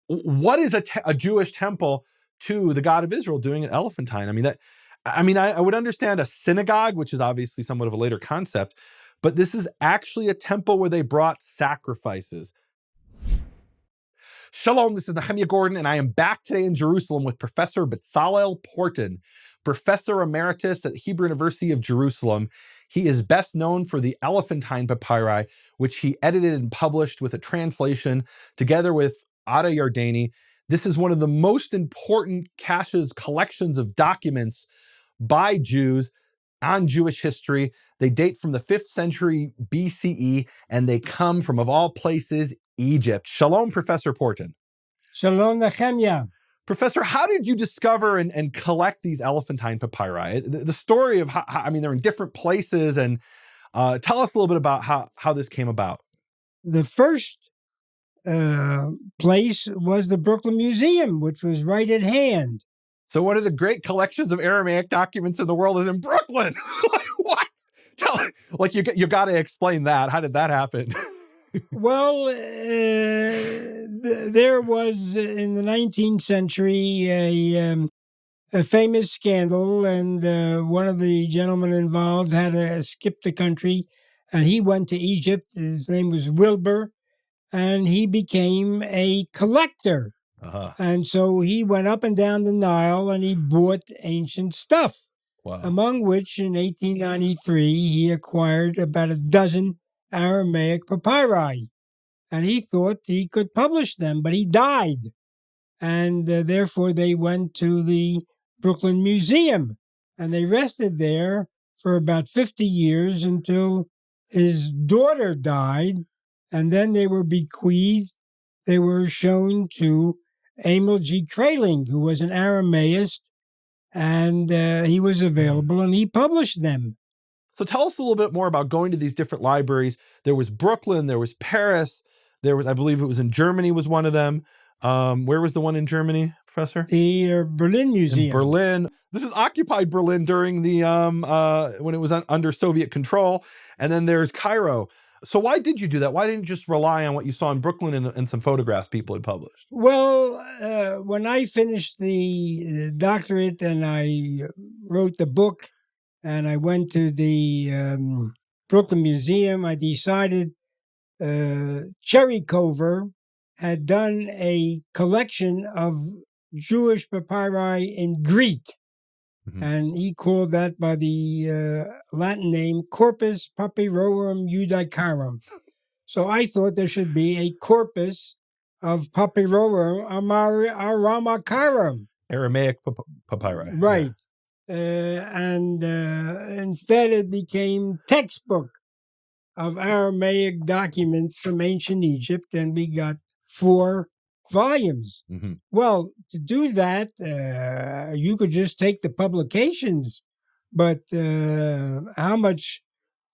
what is a Jewish temple to the God of Israel doing at Elephantine? I would understand a synagogue, which is obviously somewhat of a later concept, but this is actually a temple where they brought sacrifices. Shalom, this is Nehemia Gordon, and I am back today in Jerusalem with Professor Bezalel Porten, Professor Emeritus at Hebrew University of Jerusalem. He is best known for the Elephantine Papyrus, which he edited and published with a translation together with Ada Yardeni. This is one of the most important collections of documents by Jews on Jewish history. They date from the 5th century BCE, and they come from, of all places, Egypt. Shalom, Professor Porten. Shalom, Nehemia. Professor, how did you discover and collect these Elephantine papyri? The story of how they're in different places, and tell us a little bit about how this came about. The first place was the Brooklyn Museum, which was right at hand. So one of the great collections of Aramaic documents in the world is in Brooklyn. What? You got to explain that. How did that happen? Well, there was in the 19th century a famous scandal, and one of the gentlemen involved had to skip the country, and he went to Egypt. His name was Wilbur, and he became a collector. Uh-huh. And so he went up and down the Nile and he bought ancient stuff. Wow. Among which in 1893 he acquired about a dozen Aramaic papyri. And he thought he could publish them, but he died. And therefore they went to the Brooklyn Museum. And they rested there for about 50 years until his daughter died. And then they were bequeathed. They were shown to Emil G. Kraling, who was an Aramaist, and he was available, and he published them. So tell us a little bit more about going to these different libraries. There was Brooklyn, there was Paris, there was, I believe it was in Germany was one of them. Where was the one in Germany, Professor? The Berlin Museum. In Berlin. This is occupied Berlin during the when it was under Soviet control. And then there's Cairo. So why did you do that? Why didn't you just rely on what you saw in Brooklyn and some photographs people had published? Well, when I finished the doctorate and I wrote the book and I went to the Brooklyn Museum, I decided Cherry Cover had done a collection of Jewish papyri in Greek. Mm-hmm. And he called that by the Latin name Corpus Papyrorum Judaicum. So I thought there should be a corpus of Papyrorum Aramaicarum. Aramaic papyri. Right. And instead it became textbook of Aramaic documents from ancient Egypt, and we got 4 volumes. Mm-hmm. Well, to do that, you could just take the publications, but how much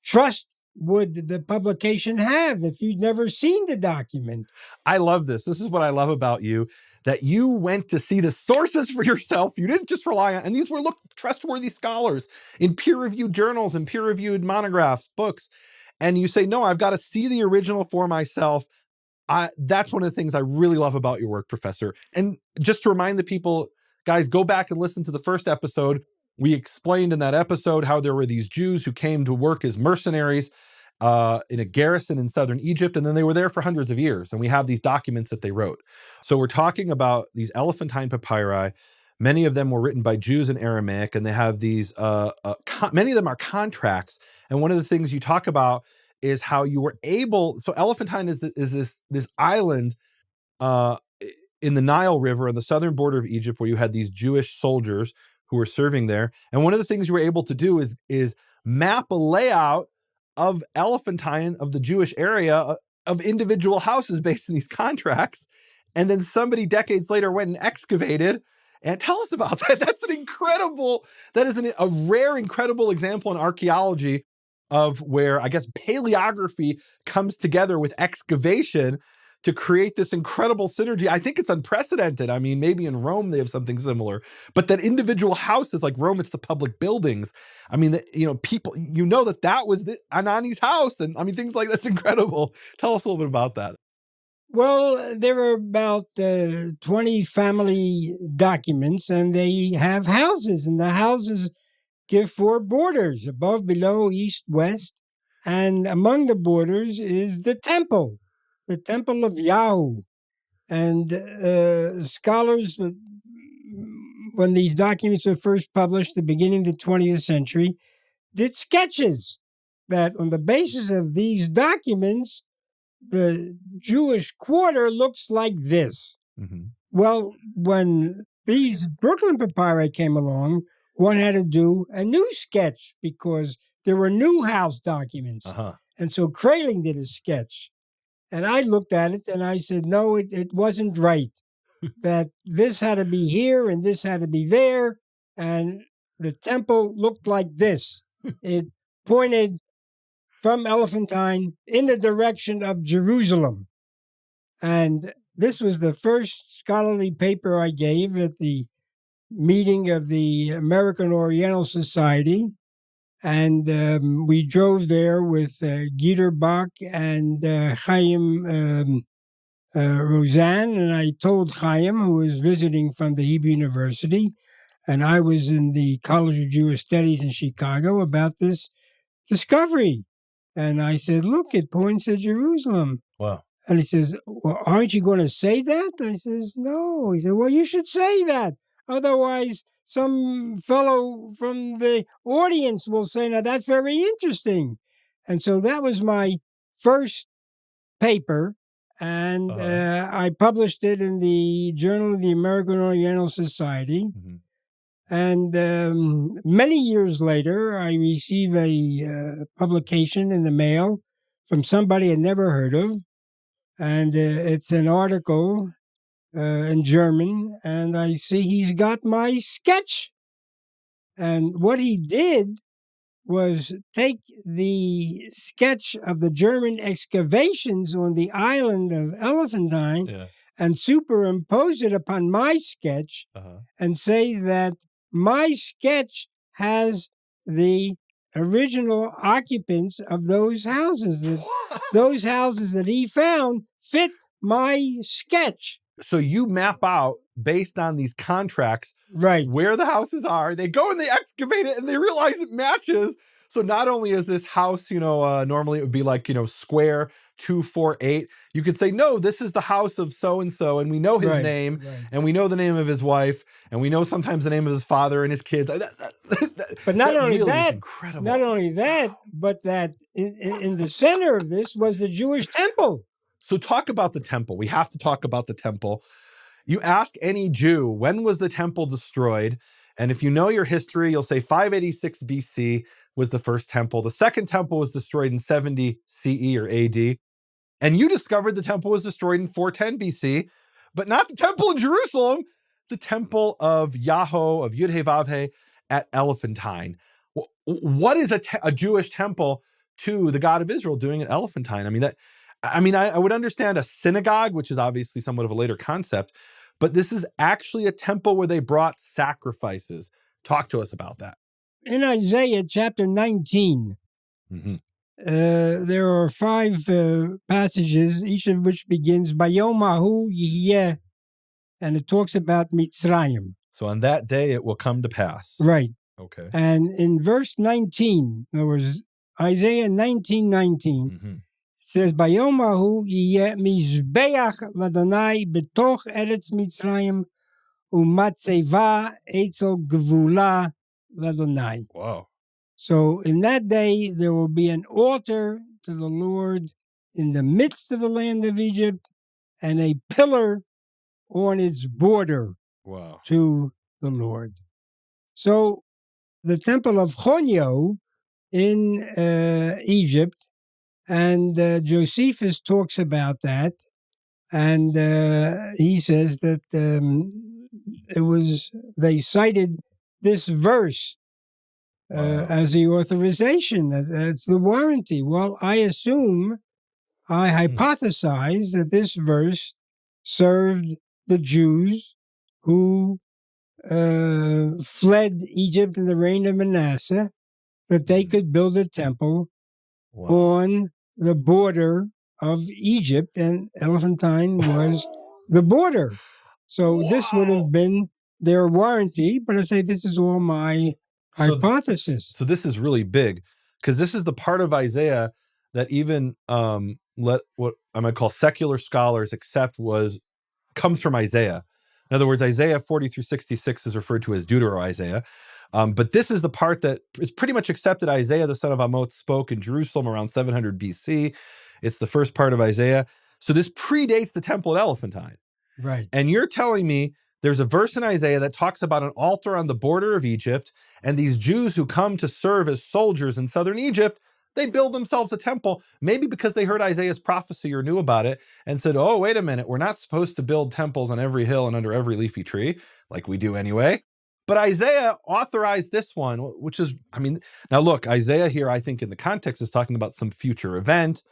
trust would the publication have if you'd never seen the document? I love this. This is what I love about you, that you went to see the sources for yourself. You didn't just rely on, and these were trustworthy scholars in peer-reviewed journals and peer-reviewed monographs, books, and you say, no, I've got to see the original for myself. That's one of the things I really love about your work, Professor. And just to remind the people, guys, go back and listen to the first episode. We explained in that episode how there were these Jews who came to work as mercenaries in a garrison in southern Egypt, and then they were there for hundreds of years. And we have these documents that they wrote. So we're talking about these Elephantine papyri. Many of them were written by Jews in Aramaic, and they have these, many of them are contracts. And one of the things you talk about is how you were able, so Elephantine is this island in the Nile River on the southern border of Egypt, where you had these Jewish soldiers who were serving there. And one of the things you were able to do is map a layout of Elephantine, of the Jewish area, of individual houses based on these contracts. And then somebody decades later went and excavated. And tell us about that. That's a rare, incredible example in archaeology of where, I guess, paleography comes together with excavation to create this incredible synergy. I think it's unprecedented. I mean, maybe in Rome they have something similar, but that individual houses, like Rome, it's the public buildings. I mean, people, that was Anani's house, and I mean, things like that's incredible. Tell us a little bit about that. Well, there are about 20 family documents, and they have houses, and the houses give 4 borders: above, below, east, west. And among the borders is the temple of Yahweh. And scholars, when these documents were first published, the beginning of the 20th century, did sketches that on the basis of these documents, the Jewish quarter looks like this. Mm-hmm. Well, when these Brooklyn papyri came along, one had to do a new sketch because there were new house documents. Uh-huh. And so Kraling did a sketch. And I looked at it and I said, no, it wasn't right. That this had to be here and this had to be there. And the temple looked like this. It pointed from Elephantine in the direction of Jerusalem. And this was the first scholarly paper I gave at the meeting of the American Oriental Society. And we drove there with Gieter Bach and Chaim Roseanne. And I told Chaim, who was visiting from the Hebrew University, and I was in the College of Jewish Studies in Chicago, about this discovery. And I said, look, it points to Jerusalem. Wow. And he says, well, aren't you going to say that? I says, no. He said, well, you should say that. Otherwise, some fellow from the audience will say, now that's very interesting. And so that was my first paper. And I published it in the Journal of the American Oriental Society. Mm-hmm. And many years later, I received a publication in the mail from somebody I'd never heard of. And it's an article in German, and I see he's got my sketch. And what he did was take the sketch of the German excavations on the island of Elephantine and superimpose it upon my sketch and say that my sketch has the original occupants of those houses. Those houses that he found fit my sketch. So you map out, based on these contracts, right, where the houses are. They go and they excavate it and they realize it matches. So not only is this house, normally it would be like, square 248. You could say, no, this is the house of so-and-so. And we know his name and we know the name of his wife and we know sometimes the name of his father and his kids. But not only really that, incredible. Not only that, but that in the center of this was the Jewish temple. So talk about the temple. We have to talk about the temple. You ask any Jew, when was the temple destroyed? And if you know your history, you'll say 586 BC was the first temple. The second temple was destroyed in 70 CE or AD. And you discovered the temple was destroyed in 410 BC, but not the temple in Jerusalem, the temple of Yahweh, of Yud-Heh-Vav-Heh at Elephantine. What is a Jewish temple to the God of Israel doing at Elephantine? I would understand a synagogue, which is obviously somewhat of a later concept, but this is actually a temple where they brought sacrifices. Talk to us about that. In Isaiah chapter 19, there are 5 passages, each of which begins, Bayom Hahu Yihyeh, and it talks about Mitzrayim. So on that day, it will come to pass. Right. Okay. And in verse 19, in other words, Isaiah 19:19, says, Bayom hahu yeh mizbeach l'Adonai betoch eretz Mitzrayim umatzeva etzel gevula l'Adonai. Wow. So in that day, there will be an altar to the Lord in the midst of the land of Egypt and a pillar on its border to the Lord. So the temple of Chonio in Egypt, and Josephus talks about that, and he says that they cited this verse as the authorization, that's the warranty. Well, I hypothesize that this verse served the Jews who fled Egypt in the reign of Manasseh, that they could build a temple on the border of Egypt, and Elephantine was the border. So this would have been their warranty, but I say this is all my hypothesis. So this is really big, because this is the part of Isaiah that even let what I might call secular scholars accept comes from Isaiah. In other words, Isaiah 40 through 66 is referred to as Deutero-Isaiah. But this is the part that is pretty much accepted. Isaiah, the son of Amoz, spoke in Jerusalem around 700 BC. It's the first part of Isaiah. So this predates the temple at Elephantine. Right. And you're telling me there's a verse in Isaiah that talks about an altar on the border of Egypt, and these Jews who come to serve as soldiers in southern Egypt, they build themselves a temple, maybe because they heard Isaiah's prophecy or knew about it and said, oh, wait a minute, we're not supposed to build temples on every hill and under every leafy tree, like we do anyway. But Isaiah authorized this one, which is, now look, Isaiah here, I think in the context is talking about some future event.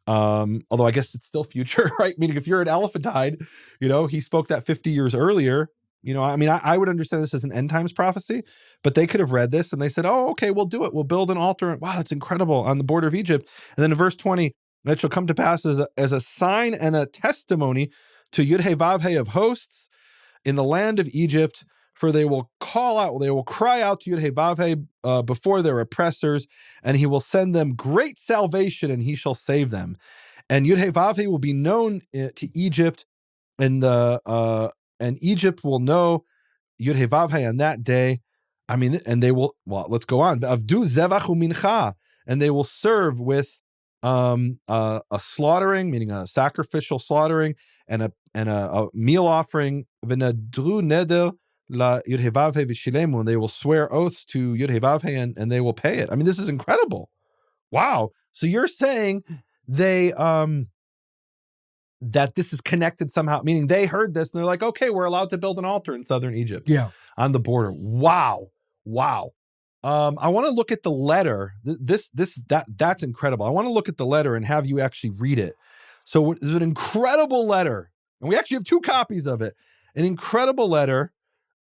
Although I guess it's still future, right? Meaning if you're an Elephantine, he spoke that 50 years earlier. I would understand this as an end times prophecy, but they could have read this and they said, oh, okay, we'll do it. We'll build an altar. Wow, that's incredible, on the border of Egypt. And then in verse 20, that shall come to pass as a sign and a testimony to Yud-Heh-Vav-Heh of hosts in the land of Egypt, for they will cry out to Yud-Heh-Vav-Heh before their oppressors, and he will send them great salvation, and he shall save them. And Yud-Heh-Vav-Heh will be known to Egypt, and Egypt will know Yud-Heh-Vav-Heh on that day. And they will, let's go on. Avdu zevach umincha, and they will serve with a slaughtering, meaning a sacrificial slaughtering, and a meal offering. V'nadru neder la Yud-Heh-Vav-Heh v'shilemu, and they will swear oaths to Yud-Heh-Vav-Heh, and they will pay it. This is incredible. Wow. So you're saying they that this is connected somehow, meaning they heard this and they're like, okay, we're allowed to build an altar in southern Egypt. Yeah. On the border. Wow. I want to look at the letter. That's incredible. I want to look at the letter and have you actually read it. So there's an incredible letter, and we actually have 2 copies of it. An incredible letter.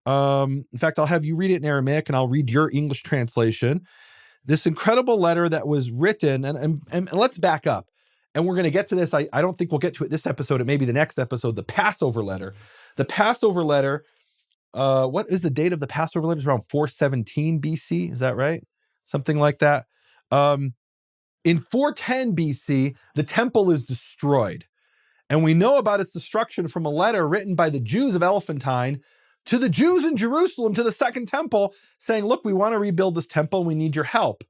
In fact, I'll have you read it in Aramaic and I'll read your English translation. This incredible letter that was written, and let's back up. And we're going to get to this. I don't think we'll get to it this episode. It may be the next episode, the Passover Letter. The Passover Letter, what is the date of the Passover Letter? It's around 417 BC. Is that right? Something like that. In 410 BC, the temple is destroyed. And we know about its destruction from a letter written by the Jews of Elephantine to the Jews in Jerusalem, to the Second Temple, saying, look, we want to rebuild this temple. We need your help.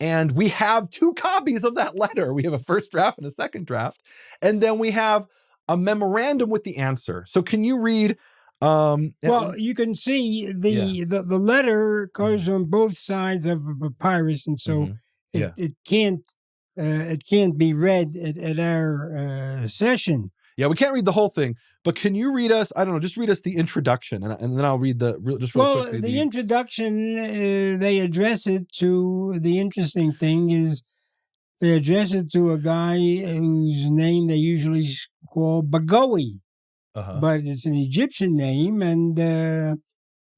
And we have 2 copies of that letter. We have a first draft and a second draft. And then we have a memorandum with the answer. So can you read? You can see the letter goes on both sides of a papyrus, and so it can't be read at our session. Yeah, we can't read the whole thing, but can you read us? I don't know, just read us the introduction, and then I'll read quickly. The introduction, they address it to, the interesting thing is they address it to a guy whose name they usually call Bagowi, but it's an Egyptian name, and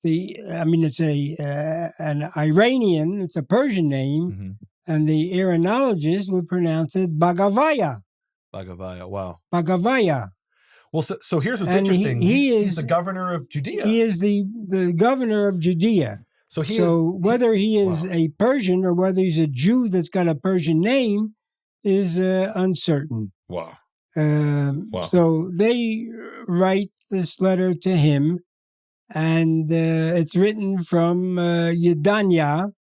it's an Iranian, it's a Persian name, and the Iranologist would pronounce it Bagavaya. Bagavaya, wow. Bagavaya. Well, so here's what's interesting. He's the governor of Judea. He is the governor of Judea. So whether he is a Persian or whether he's a Jew that's got a Persian name is uncertain. Wow. So they write this letter to him, and it's written from Yedanya.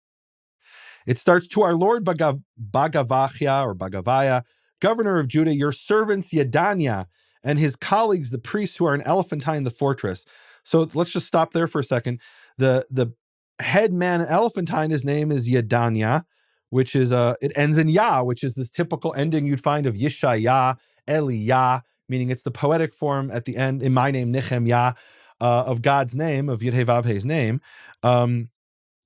It starts, to our Lord Bagavaya or Bagavaya, governor of Judah, your servants Yedanya and his colleagues, the priests who are in Elephantine, the fortress. So let's just stop there for a second. The head man in Elephantine, his name is Yedanya, which is it ends in Yah, which is this typical ending you'd find of Yishayah, Eliyah, meaning it's the poetic form at the end, in my name, Nehemia, of God's name, of Yud-Heh-Vav-Heh's name. And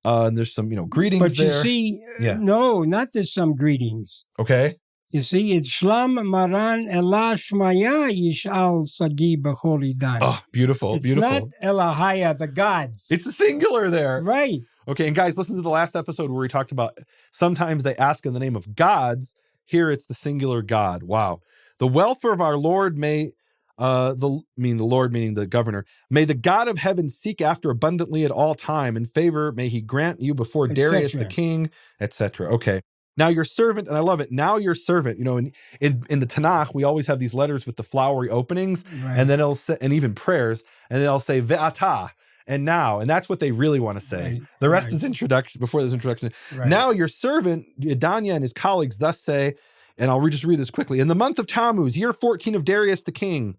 there's some, greetings but there. But you see, no, not there's some greetings. Okay. You see, it's Shlam Maran Elah Shmaya Yishal Sagi B'chol Idan. Oh, beautiful, it's beautiful. It's not Elahaya, the gods. It's the singular there. Right. Okay, and guys, listen to the last episode where we talked about sometimes they ask in the name of gods Here it's the singular God. Wow. The welfare of our Lord may, the Lord meaning the governor, may the God of heaven seek after abundantly at all time. In favor, may he grant you before Darius the king, etc. Okay. Now your servant, and I love it. Now your servant, you know, in the Tanakh, we always have these letters with the flowery openings, and then it'll say, and even prayers, and they'll say ve'ata, and now, and that's what they really want to say. The rest is introduction. Before this introduction, now your servant Adania and his colleagues thus say, and I'll just read this quickly. In the month of Tammuz, year 14 of Darius the king,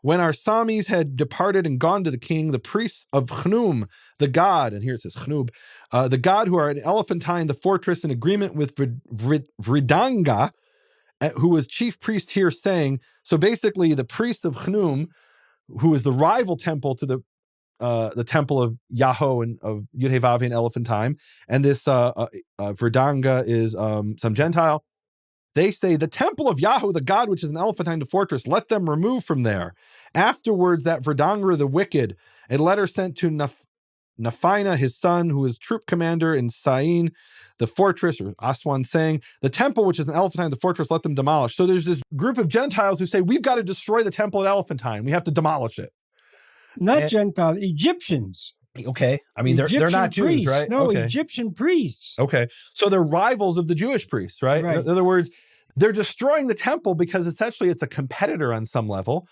when our Samis had departed and gone to the king, the priests of Chnum, the god, and here it says Chnub, the god who are in Elephantine, the fortress, in agreement with Vridanga, who was chief priest here, saying, so basically the priests of Chnum, who is the rival temple to the temple of Yahweh and of Yud-Heh-Vav and Elephantine, and this Vridanga is some Gentile. They say, the temple of Yahweh, the God which is in Elephantine, the fortress, let them remove from there. Afterwards, that Verdanga the wicked, a letter sent to Naphina, his son, who is troop commander in Sain, the fortress, or Aswan, saying, the temple which is in Elephantine, the fortress, let them demolish. So there's this group of Gentiles who say, we've got to destroy the temple at Elephantine. We have to demolish it. Not Gentiles, Egyptians. Okay. I mean, they're not Jews, priests, right? No, okay. Egyptian priests. Okay. So they're rivals of the Jewish priests, right? In other words, they're destroying the temple because essentially it's a competitor on some level,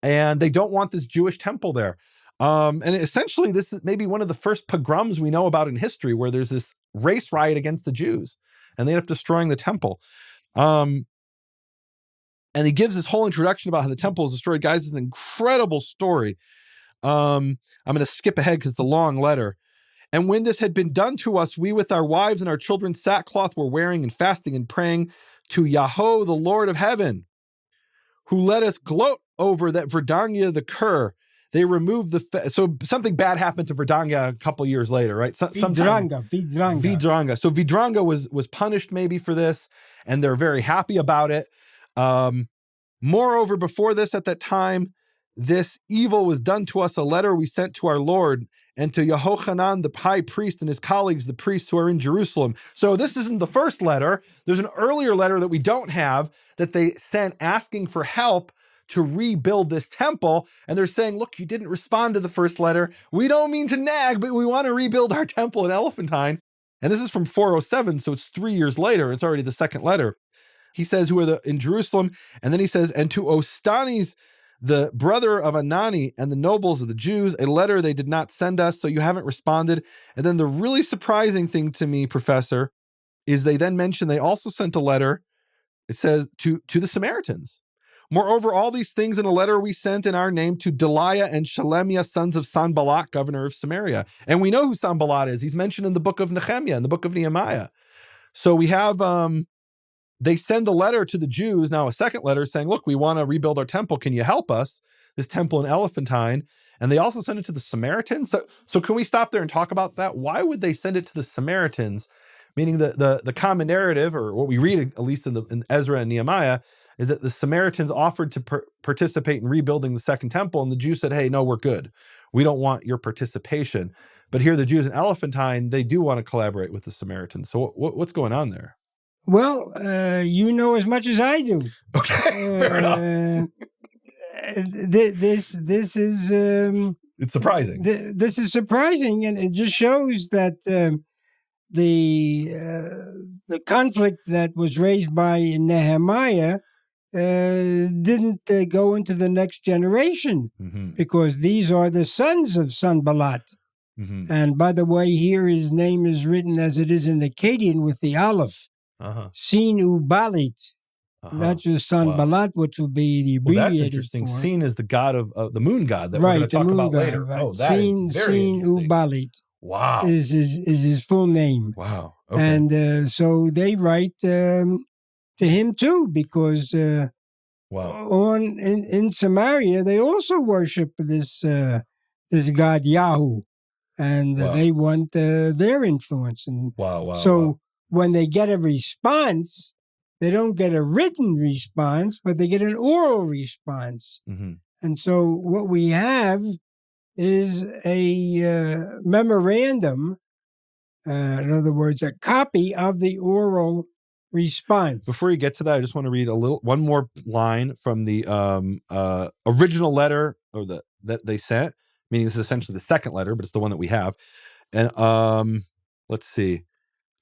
and they don't want this Jewish temple there. And essentially, this is maybe one of the first pogroms we know about in history, where there's this race riot against the Jews, and they end up destroying the temple. And he gives this whole introduction about how the temple is destroyed. Guys, it's an incredible story. I'm going to skip ahead because it's a long letter. And when this had been done to us, we with our wives and our children sackcloth were wearing and fasting and praying to Yahweh, the Lord of heaven, who let us gloat over that Verdanga the cur. They removed so something bad happened to Verdanga a couple years later, right? Vidranga. So Vidranga was punished maybe for this, and they're very happy about it. Moreover, before this, at that time, this evil was done to us, a letter we sent to our Lord and to Yehochanan, the high priest, and his colleagues, the priests who are in Jerusalem. So this isn't the first letter. There's an earlier letter that we don't have that they sent asking for help to rebuild this temple. And they're saying, look, you didn't respond to the first letter. We don't mean to nag, but we want to rebuild our temple in Elephantine. And this is from 407, so it's 3 years later. It's already the second letter. He says, who are in Jerusalem. And then he says, and to Ostanes, the brother of Anani, and the nobles of the Jews, a letter they did not send us, so you haven't responded. And then the really surprising thing to me, Professor, is they then mention they also sent a letter, it says, to the Samaritans. Moreover, all these things in a letter we sent in our name to Deliah and Shelemiah, sons of Sanballat, governor of Samaria. And we know who Sanballat is. He's mentioned in the book of Nehemia, in the book of Nehemiah. So we have... they send a letter to the Jews, now a second letter, saying, look, we want to rebuild our temple. Can you help us? This temple in Elephantine. And they also send it to the Samaritans. So can we stop there and talk about that? Why would they send it to the Samaritans? Meaning the common narrative, or what we read, at least in Ezra and Nehemiah, is that the Samaritans offered to participate in rebuilding the second temple. And the Jews said, hey, no, we're good. We don't want your participation. But here the Jews in Elephantine, they do want to collaborate with the Samaritans. So what's going on there? Well, you know as much as I do. Okay, fair enough. This is it's surprising. This is surprising, and it just shows that the conflict that was raised by Nehemiah didn't go into the next generation, because these are the sons of Sanballat. And by the way, here his name is written as it is in Akkadian with the aleph. Sin Ubalit, not just Sanballat, which would be the abbreviated. Well, that's interesting. form. Sin is the god of the moon god that we're going to talk about later. Right. Oh, that is very interesting. Ubalit. Wow. Is his full name. Wow. Okay. And so they write to him too, because in Samaria they also worship this god Yahoo, and they want their influence. And when they get a response, they don't get a written response, but they get an oral response. And so what we have is a memorandum, in other words, a copy of the oral response. Before you get to that, I just want to read one more line from the original letter that they sent, meaning this is essentially the second letter, but it's the one that we have. And let's see.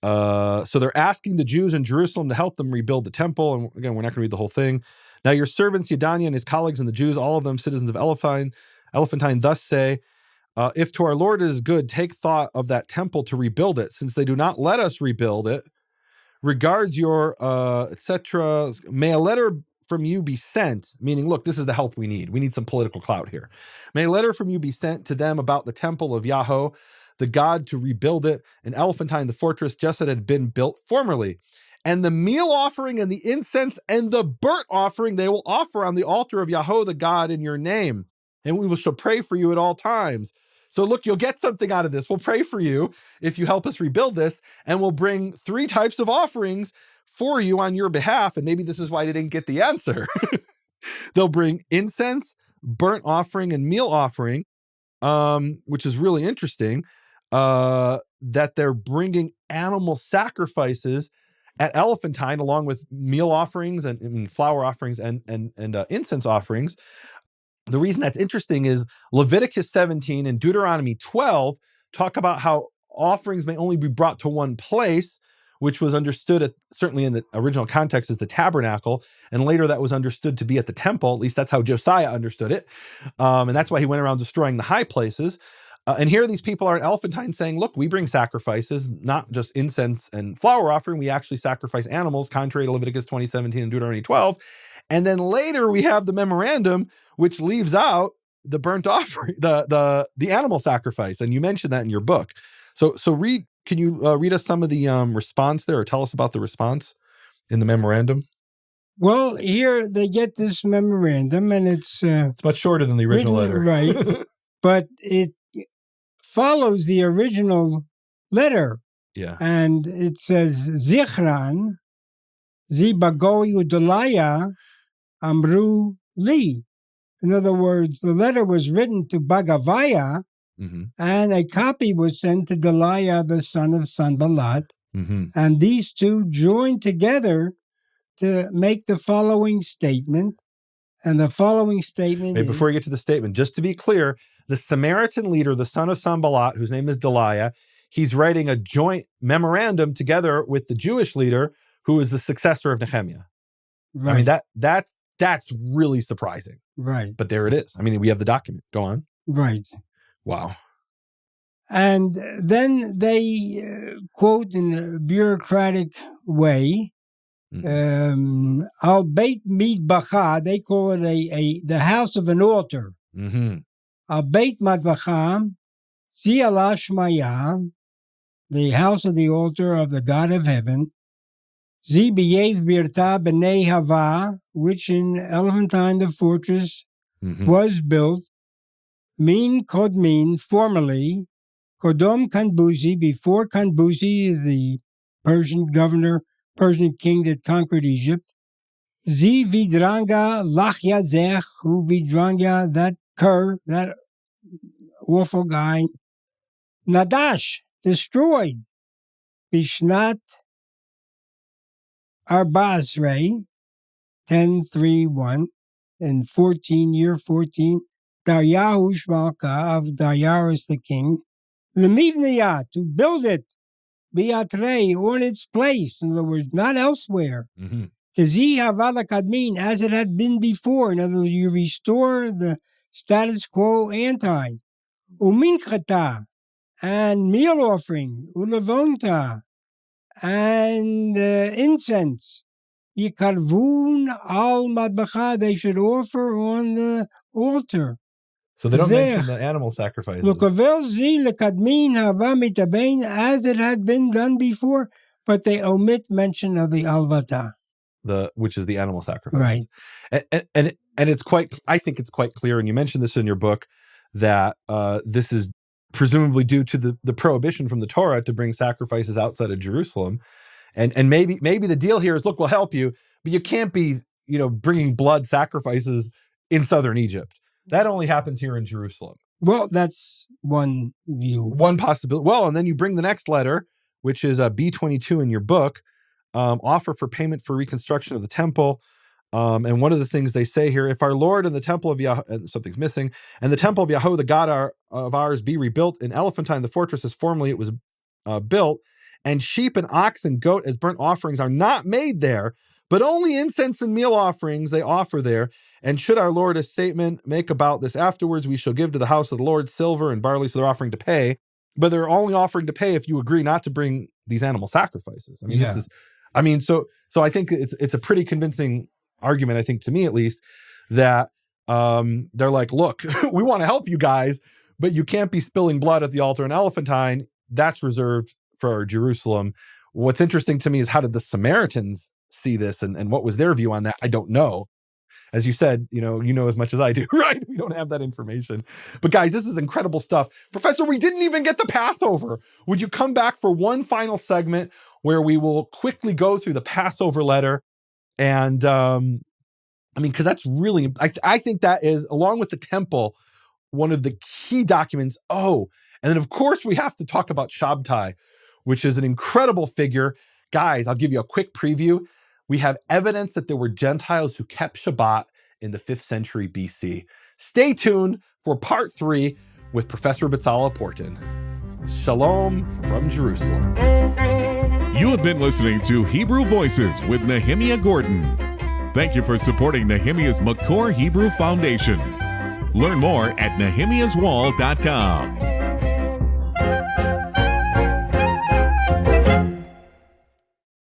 So they're asking the Jews in Jerusalem to help them rebuild the temple. And again, we're not going to read the whole thing. Now your servants, Yedaniah and his colleagues and the Jews, all of them citizens of Elephantine, thus say, if to our Lord it is good, take thought of that temple to rebuild it, since they do not let us rebuild it. Regards your, etc. May a letter from you be sent, meaning, look, this is the help we need. We need some political clout here. May a letter from you be sent to them about the temple of Yahweh, the God, to rebuild it, in Elephantine, the fortress, just as it had been built formerly. And the meal offering and the incense and the burnt offering they will offer on the altar of Yahweh, the God, in your name. And we shall pray for you at all times. So look, you'll get something out of this. We'll pray for you if you help us rebuild this, and we'll bring 3 types of offerings for you on your behalf. And maybe this is why they didn't get the answer. They'll bring incense, burnt offering, and meal offering, which is really interesting, that they're bringing animal sacrifices at Elephantine along with meal offerings and flour offerings and incense offerings. The reason that's interesting is Leviticus 17 and Deuteronomy 12 talk about how offerings may only be brought to one place, which was understood certainly in the original context as the tabernacle, and later that was understood to be at the temple. At least that's how Josiah understood it, and that's why he went around destroying the high places. And here these people are in Elephantine saying, look, we bring sacrifices, not just incense and flour offering. We actually sacrifice animals, contrary to Leviticus 20:17 and Deuteronomy 12. And then later we have the memorandum, which leaves out the burnt offering, the animal sacrifice. And you mentioned that in your book. So can you read us some of the response there, or tell us about the response in the memorandum? Well, here they get this memorandum, and it's much shorter than the original letter. Right. But it follows the original letter. Yeah. And it says, Zichran, Zibagoi Udalaya, Amru Li. In other words, the letter was written to Bhagavaya, and a copy was sent to Delaiah, the son of Sanballat. And these two joined together to make the following statement. And the following statement before you get to the statement, just to be clear, the Samaritan leader, the son of Sanballat, whose name is Delaiah, he's writing a joint memorandum together with the Jewish leader, who is the successor of Nehemia. Right. I mean, that's really surprising. Right. But there it is. I mean, we have the document. Go on. Right. Wow. And then they quote in a bureaucratic way, Al Beit Midbacha, they call it the house of an altar. Al Beit Midbacha, Ziala Shmaya, the house of the altar of the God of heaven. Zi B'yev Birta B'nei Hava, which in Elephantine the fortress was built. Min Kodmin, formerly. Kodom Kanbuzi, before Kanbuzi is the Persian king that conquered Egypt. Zi Vidranga Lachyadzech, who Vidranga, that cur, that awful guy. Nadash, destroyed. Bishnat Arbazre, 10:3:1, in year 14. Daryahu Shmalka, of Darius the king. Lemivniyah, to build it. Biatre, on its place. In other words, not elsewhere. Kazi Havala Kadmin, as it had been before. In other words, you restore the status quo ante. Uminchata, and meal offering. Ulavonta, and incense. Yikarvun al madbacha, they should offer on the altar. So they don't mention the animal sacrifices. As it had been done before, but they omit mention of the alvata, which is the animal sacrifices. Right. And I think it's quite clear, and you mentioned this in your book, that this is presumably due to the prohibition from the Torah to bring sacrifices outside of Jerusalem. And maybe the deal here is, look, we'll help you, but you can't be, bringing blood sacrifices in southern Egypt. That only happens here in Jerusalem. Well, that's one view. One possibility. Well, and then you bring the next letter, which is B22 in your book, offer for payment for reconstruction of the temple. And one of the things they say here, if our Lord and the temple of Yahweh, something's missing, and the temple of Yahweh, the God of ours, be rebuilt in Elephantine, the fortress as formerly it was built, and sheep and ox and goat as burnt offerings are not made there, but only incense and meal offerings they offer there. And should our Lord a statement make about this afterwards, we shall give to the house of the Lord silver and barley, so they're offering to pay, but they're only offering to pay if you agree not to bring these animal sacrifices. I mean, this is, I mean, so I think it's a pretty convincing argument, I think, to me at least, that they're like, look, we want to help you guys, but you can't be spilling blood at the altar in Elephantine. That's reserved for Jerusalem. What's interesting to me is, how did the Samaritans see this, and what was their view on that? I don't know. As you said, you know as much as I do, right? We don't have that information. But guys, this is incredible stuff. Professor, we didn't even get the Passover. Would you come back for one final segment where we will quickly go through the Passover letter? And I mean, because that's really, I think that is, along with the temple, one of the key documents. Oh, and then of course we have to talk about Shabtai, which is an incredible figure. Guys, I'll give you a quick preview. We have evidence that there were Gentiles who kept Shabbat in the 5th century BC. Stay tuned for part 3 with Professor Bezalel Porten. Shalom from Jerusalem. You have been listening to Hebrew Voices with Nehemia Gordon. Thank you for supporting Nehemia's Makor Hebrew Foundation. Learn more at nehemiaswall.com.